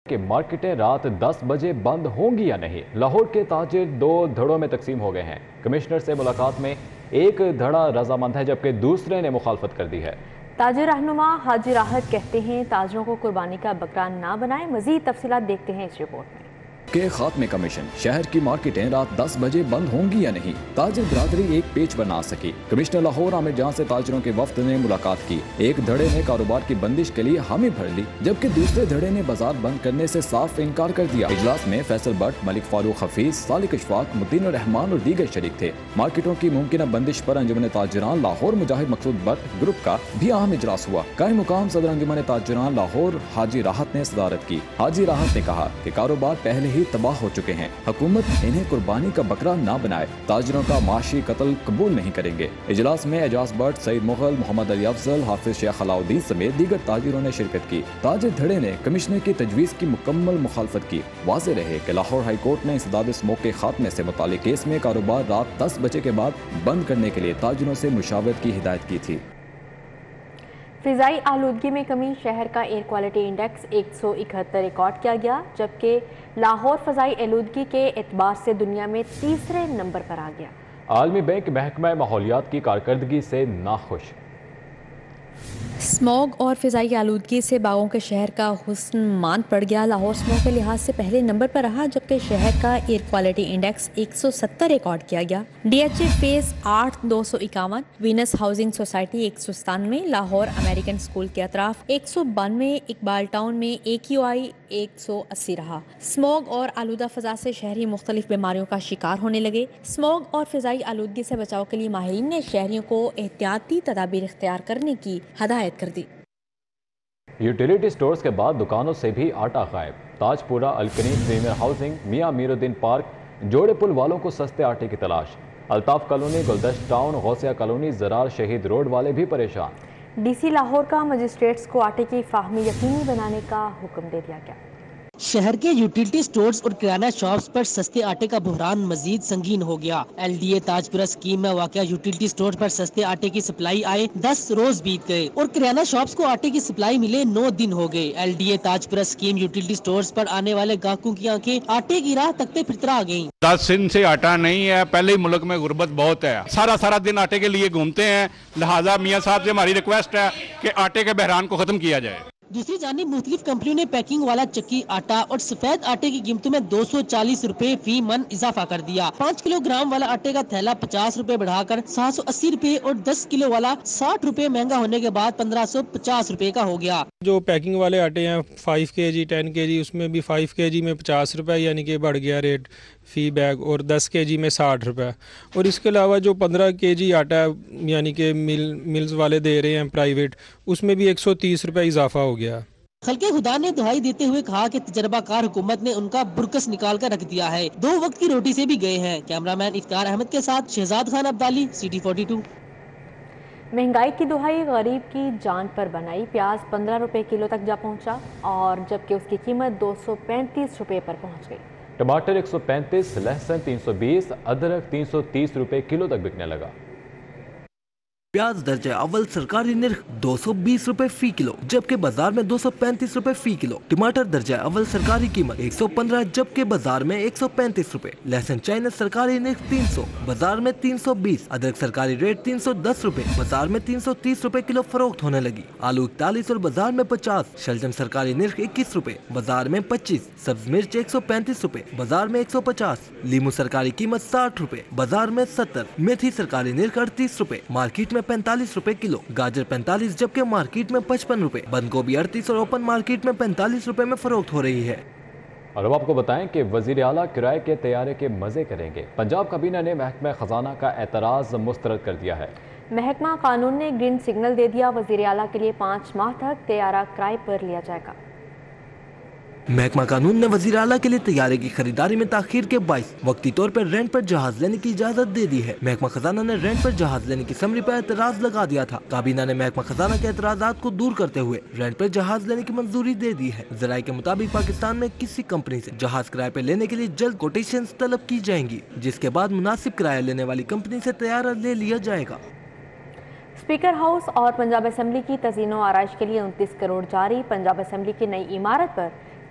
کہ مارکیٹیں رات 10 بجے بند ہوں گی یا نہیں۔ لاہور کے تاجر 2 دھڑوں میں تقسیم ہو گئے ہیں۔ کمشنر سے ملاقات میں ایک دھڑا رضامند ہے جبکہ دوسرے نے مخالفت کر دی ہے۔ تاجر رہنما حاجی راحت کہتے ہیں تاجروں کو قربانی کا بکرا نہ بنائیں۔ مزید تفصیلات دیکھتے ہیں اس رپورٹ میں۔ کے خاتمے کا مشن، شہر کی مارکیٹیں رات 10 بجے بند ہوں گی یا نہیں، تاجر برادری ایک پیچ پر نہ آ سکی۔ کمشنر لاہور عامر جان سے تاجروں کے وفد نے ملاقات کی۔ ایک دھڑے نے کاروبار کی بندش کے لیے حامی بھر لی جبکہ دوسرے دھڑے نے بازار بند کرنے سے صاف انکار کر دیا۔ اجلاس میں فیصل بٹ، ملک فاروق حفیظ، صالح اشفاق، متین الرحمان اور دیگر شریک تھے۔ مارکیٹوں کی ممکنہ بندش پر انجمن تاجران لاہور مجاہد مقصود بٹ گروپ کا بھی اہم اجلاس ہوا۔ قائم مقام صدر انجمن تاجران لاہور حاجی راحت نے صدارت کی۔ حاجی راحت نے کہا کہ کاروبار پہلے ہی تباہ ہو چکے ہیں، حکومت انہیں قربانی کا بکرا نہ بنائے، تاجروں کا معاشی قتل قبول نہیں کریں گے۔ اجلاس میں اعجاز بٹ، سعید مغل، محمد علی افضل، حافظ شیخ علاؤدین سمیت دیگر تاجروں نے شرکت کی۔ تاجر دھڑے نے کمشنر کی تجویز کی مکمل مخالفت کی۔ واضح رہے کہ لاہور ہائی کورٹ نے انسداد اسموک کے خاتمے سے متعلق کیس میں کاروبار رات 10 بجے کے بعد بند کرنے کے لیے تاجروں سے مشاورت کی ہدایت کی تھی۔ فضائی آلودگی میں کمی، شہر کا ایئر کوالٹی انڈیکس 171 ریکارڈ کیا گیا جبکہ لاہور فضائی آلودگی کے اعتبار سے دنیا میں تیسرے نمبر پر آ گیا۔ عالمی بینک محکمہ ماحولیات کی کارکردگی سے ناخوش۔ اسموگ اور فضائی آلودگی سے باغوں کے شہر کا حسن ماند پڑ گیا۔ لاہور اسموگ کے لحاظ سے پہلے نمبر پر رہا جبکہ شہر کا ایئر کوالٹی انڈیکس 170 ریکارڈ کیا گیا۔ D H A phase 8 251، Venus housing society 197، Lahore American school کے اطراف 192، اقبال ٹاؤن میں AQI 180 رہا۔ اسموگ اور آلودہ فضا سے شہری مختلف بیماریوں کا شکار ہونے لگے۔ اسموگ اور فضائی آلودگی سے بچاؤ کے لیے ماہرین نے شہریوں کو احتیاطی تدابیر اختیار کرنے کی ہدایت کر دی۔ یوٹیلیٹی سٹورز کے بعد دکانوں سے بھی آٹا غائب۔ تاج پورہ، الکنی، پریمیئر ہاؤسنگ، میاں امیر الدین پارک، جوڑے پل والوں کو سستے آٹے کی تلاش۔ الطاف کالونی، گلدشت ٹاؤن، غوثیہ کالونی، زرار شہید روڈ والے بھی پریشان۔ ڈی سی لاہور کا مجسٹریٹس کو آٹے کی فراہمی یقینی بنانے کا حکم دے دیا گیا۔ شہر کے یوٹیلٹی سٹورز اور کرانہ شاپس پر سستے آٹے کا بحران مزید سنگین ہو گیا۔ LDA تاج پورہ اسکیم میں واقع یوٹیلٹی سٹورز پر سستے آٹے کی سپلائی آئے 10 روز بیت گئے اور کرانہ شاپس کو آٹے کی سپلائی ملے 9 دن ہو گئے۔ LDA تاج پورہ اسکیم یوٹیلٹی سٹورز پر آنے والے گاہکوں کی آنکھیں آٹے کی راہ تکتے پھرترا گئیں۔ 10 دن سے آٹا نہیں ہے، پہلے ہی ملک میں غربت بہت ہے، سارا دن آٹے کے لیے گھومتے ہیں، لہٰذا میاں صاحب سے ہماری ریکویسٹ ہے کہ آٹے کے بحران کو ختم کیا جائے۔ دوسری جانب مختلف کمپنیوں نے پیکنگ والا چکی آٹا اور سفید آٹے کی قیمتوں میں 240 روپے فی من اضافہ کر دیا۔ 5 کلو گرام والا آٹے کا تھیلا 50 روپے بڑھا کر 780 روپے اور 10 کلو والا 60 روپے مہنگا ہونے کے بعد 1550 روپے کا ہو گیا۔ جو پیکنگ والے آٹے ہیں 5 kg 10 kg اس میں بھی 5 kg میں 50 روپے یعنی کہ بڑھ گیا ریٹ فی بیگ، اور 10 kg میں 60 روپے، اور اس کے علاوہ جو 15 kg آٹا یعنی کہ ملز والے دے رہے ہیں پرائیویٹ، اس میں بھی 130 روپے اضافہ ہو گیا۔ خلق خدا نے دہائی دیتے ہوئے کہا کہ تجربہ کار حکومت نے ان کا برکس نکال کر رکھ دیا ہے، 2 وقت کی روٹی سے بھی گئے ہیں۔ کیمرامین افتخار احمد کے ساتھ شہزاد خان عبدالی، CT 42۔ مہنگائی کی دہائی غریب کی جان پر بنائی۔ پیاز 15 روپے کلو تک جا پہنچا اور جبکہ اس کی قیمت 235 روپے پر پہنچ گئی۔ ٹماٹر 135، لہسن 320، ادرک 330 روپے کلو تک بکنے لگا۔ پیاز درجہ اول سرکاری نرخ 220 روپے فی کلو جبکہ بازار میں 235 روپے فی کلو۔ ٹماٹر درجہ اول سرکاری قیمت 115 جبکہ بازار میں 135 روپے۔ لہسن چائنیز سرکاری نرخ 300، بازار میں 320۔ ادرک سرکاری ریٹ 310 روپے، بازار میں 330 روپے کلو فروخت ہونے لگی۔ آلو 41 اور بازار میں 50۔ شلجم سرکاری نرخ 21 روپے، بازار میں 25۔ سبز مرچ 135 روپے، بازار میں 150۔ لیمو سرکاری قیمت 60 روپے، بازار میں 70۔ میتھی سرکاری نرخ 38 روپے، مارکیٹ میں 45 روپے کلو۔ گاجر 45 جبکہ مارکیٹ میں 55 روپے۔ بند گوبھی 38 اور اوپن مارکیٹ میں 45 روپے میں فروخت ہو رہی ہے۔ اور اب آپ کو بتائیں کہ وزیر اعلیٰ کرائے کے طیارے کے مزے کریں گے۔ پنجاب کابینہ نے محکمہ خزانہ کا اعتراض مسترد کر دیا ہے۔ محکمہ قانون نے گرین سگنل دے دیا، وزیر اعلیٰ کے لیے 5 ماہ تک طیارہ کرائے پر لیا جائے گا۔ محکمہ قانون نے وزیر اعلیٰ کے لیے طیارے کی خریداری میں تاخیر کے باعث وقتی طور پر رینٹ پر جہاز لینے کی اجازت دے دی ہے۔ محکمہ خزانہ نے رینٹ پر جہاز لینے کی سمری پر اعتراض لگا دیا تھا۔ کابینہ نے محکمہ خزانہ کے اعتراضات کو دور کرتے ہوئے رینٹ پر جہاز لینے کی منظوری دے دی ہے۔ ذرائع کے مطابق پاکستان میں کسی کمپنی سے جہاز کرائے پر لینے کے لیے جلد کوٹیشنز طلب کی جائیں گی، جس کے بعد مناسب کرایہ لینے والی کمپنی سے طیارہ لے لیا جائے گا۔ اسپیکر ہاؤس اور پنجاب اسمبلی کی تزئین و آرائش کے لیے 29 کروڑ جاری۔ پنجاب اسمبلی کی نئی عمارت پر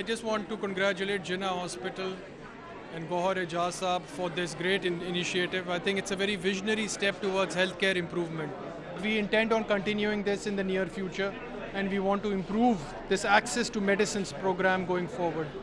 I just want to congratulate Jinnah Hospital and Gauhar Ejaz Saab for this great initiative. I think it's a very visionary step towards healthcare improvement. We intend on continuing this in the near future and we want to improve this access to medicines program going forward.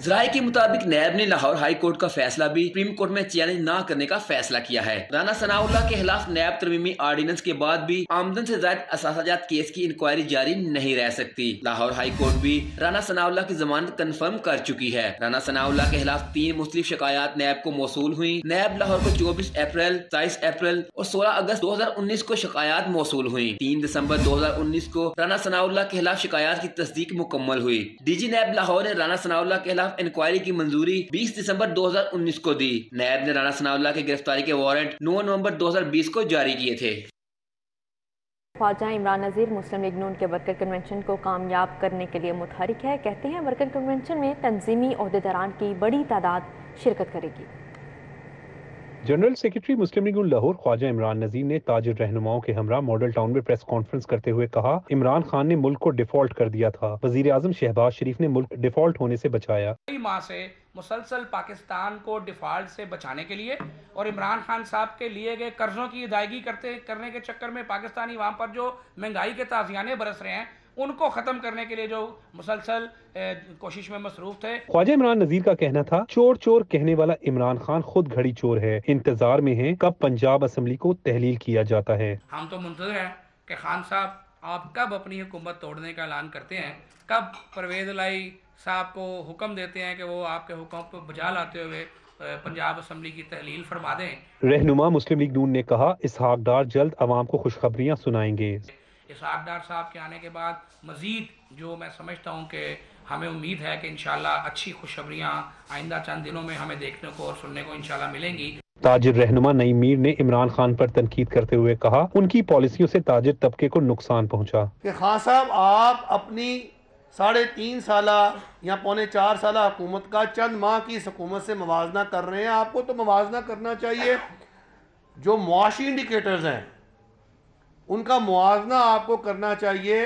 ذرائع کے مطابق NAB نے Lahore high court کا فیصلہ بھی supreme court میں challenge نہ کرنے کا فیصلہ کیا ہے۔ رانا ثناء اللہ کے خلاف نیب ترمیمی آرڈیننس کے بعد بھی آمدن سے زائد اثاثہ جات کیس کی انکوائری جاری نہیں رہ سکتی۔ لاہور ہائی کورٹ بھی رانا ثناء اللہ کی ضمانت کنفرم کر چکی ہے۔ رانا ثناء اللہ کے خلاف 3 مختلف شکایات نیب کو موصول ہوئی۔ نیب لاہور کو 24 اپریل، 27 اپریل اور 16 اگست 2019 کو شکایات موصول ہوئی۔ 3 دسمبر 2019 کو رانا ثناء اللہ کے خلاف شکایات کی تصدیق مکمل ہوئی۔ ڈی جی نیب لاہور نے رانا ثناء اللہ کے خلاف انکوائری کی منظوری 20 دسمبر 2019 کو دی۔ نیب نے رانا ثناء اللہ کی گرفتاری کے وارنٹ 9 نومبر 2020 کو جاری کیے تھے۔ خواجہ عمران نذیر مسلم لیگ نون کے ورکر کنونشن کو کامیاب کرنے کے لیے متحرک ہے۔ کہتے ہیں ورکر کنونشن میں تنظیمی عہدیداران کی بڑی تعداد شرکت کرے گی۔ جنرل سیکرٹری مسلم لیگ لاہور خواجہ عمران نذیر نے تاجر رہنماؤں کے ہمراہ ماڈل ٹاؤن میں پریس کانفرنس کرتے ہوئے کہا، عمران خان نے ملک کو ڈیفالٹ کر دیا تھا، وزیر اعظم شہباز شریف نے ملک ڈیفالٹ ہونے سے بچایا۔ کئی ماہ سے مسلسل پاکستان کو ڈیفالٹ سے بچانے کے لیے اور عمران خان صاحب کے لیے گئے قرضوں کی ادائیگی کرنے کے چکر میں پاکستانی عوام پر جو مہنگائی کے تازیانے برس رہے ہیں ان کو ختم کرنے کے لیے جو مسلسل کوشش میں مصروف تھے۔ خواجہ عمران نذیر کا کہنا تھا، چور چور کہنے والا عمران خان خود گھڑی چور ہے، انتظار میں ہیں کب پنجاب اسمبلی کو تحلیل کیا جاتا ہے۔ ہم تو منتظر ہیں کہ خان صاحب آپ کب اپنی حکومت توڑنے کا اعلان کرتے ہیں، کب پرویز الہی صاحب کو حکم دیتے ہیں کہ وہ آپ کے حکم کو بجا لاتے ہوئے پنجاب اسمبلی کی تحلیل فرما دیں۔ رہنما مسلم لیگ نون نے کہا، اسحاق ڈار جلد عوام کو خوشخبریاں سنائیں گے۔ اسحاق ڈار صاحب کے آنے کے بعد مزید جو میں سمجھتا ہوں کہ ہمیں امید ہے کہ انشاءاللہ اچھی خوشخبریاں آئندہ چند دنوں میں ہمیں دیکھنے کو اور سننے کو انشاءاللہ ملیں گی۔ تاجر رہنما نعیم میر نے عمران خان پر تنقید کرتے ہوئے کہا، ان کی پالیسیوں سے تاجر طبقے کو نقصان پہنچا۔ کہ خان صاحب آپ اپنی 3.5 سالہ یا 3.25 سالہ حکومت کا چند ماہ کی اس حکومت سے موازنہ کر رہے ہیں۔ آپ کو تو موازنہ کرنا چاہیے جو معاشی انڈیکیٹرز ہیں ان کا موازنہ آپ کو کرنا چاہیے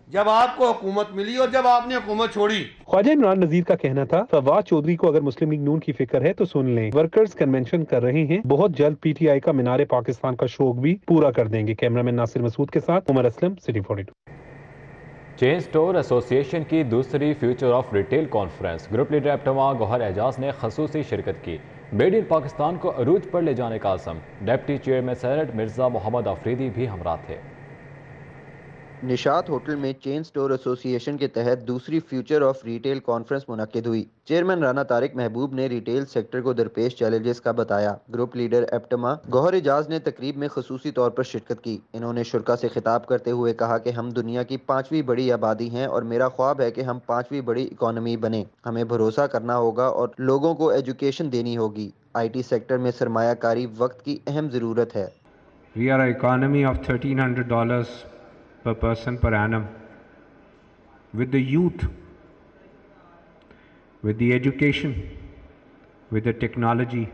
جب آپ کو حکومت ملی اور جب آپ نے حکومت چھوڑی۔ خواجہ عمران نذیر کا کہنا تھا، فواد چودھری کو اگر مسلم لیگ نون کی فکر ہے تو سن لیں، ورکرز کنونشن کر رہے ہیں، بہت جلد پی ٹی آئی کا مینار پاکستان کا شوق بھی پورا کر دیں گے۔ کیمرامین ناصر مسعود کے ساتھ Umar Aslam, city 42۔ Chain store association کی دوسری future of retail conference group leader APTMA Gohar Ijaz نے خصوصی شرکت کی۔ میڈ ان پاکستان کو عروج پر لے جانے کا عزم، deputy chairman senate Mirza Muhammad Afridi بھی ہمراہ تھے۔ نشاط ہوٹل میں چین سٹور ایسوسی ایشن کے تحت دوسری فیوچر آف ریٹیل کانفرنس منعقد ہوئی۔ چیئرمین رانا طارق محبوب نے ریٹیل سیکٹر کو درپیش چیلنجز کا بتایا۔ گروپ لیڈر ایپٹما گوہر اعجاز نے تقریب میں خصوصی طور پر شرکت کی۔ انہوں نے شرکاء سے خطاب کرتے ہوئے کہا کہ ہم دنیا کی 5ویں بڑی آبادی ہیں اور میرا خواب ہے کہ ہم 5ویں بڑی اکانومی بنیں۔ ہمیں بھروسہ کرنا ہوگا اور لوگوں کو ایجوکیشن دینی ہوگی۔ آئی ٹی سیکٹر میں سرمایہ کاری وقت کی اہم ضرورت ہے۔ We are an economy of $1,300 per person per annum. With the youth, with the education, with the technology,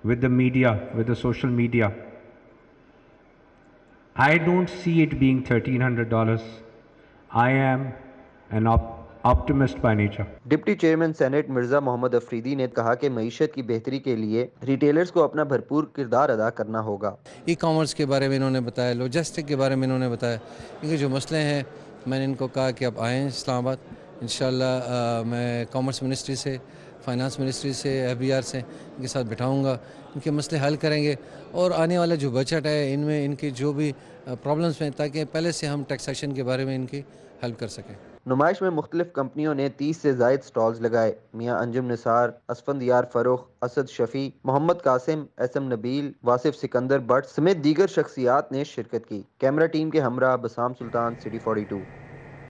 with the media, with the social media, I don't see it being $1,300. I am an optimist by nature. Deputy chairman senate Mirza Muhammad Afridi نے کہا کہ معیشت کی بہتری کے لیے retailers کو اپنا بھرپور کردار ادا کرنا ہوگا۔ ای کامرس کے بارے میں انہوں نے بتایا، لوجسٹک کے بارے میں انہوں نے بتایا، کیونکہ جو مسئلے ہیں میں نے ان کو کہا کہ آپ آئیں اسلام آباد، انشاءاللہ میں کامرس منسٹری سے، فائنانس منسٹری سے، ایف بی آر سے ان کے ساتھ بٹھاؤں گا، ان کے مسئلے حل کریں گے اور آنے والا جو بجٹ ہے ان میں ان کی جو بھی پرابلمس ہیں تاکہ پہلے سے ہم ٹیکسیشن کے بارے میں ان کی ہیلپ کر سکیں۔ نمائش میں مختلف کمپنیوں نے 30 سے زائد سٹالز لگائے۔ میاں انجم نثار، اسفندیار فروخ، اسد شفیع، محمد قاسم، ایس ایم نبیل، واصف سکندر بٹ سمیت دیگر شخصیات نے شرکت کی۔ کیمرہ ٹیم کے ہمراہ بسام سلطان، سٹی 42۔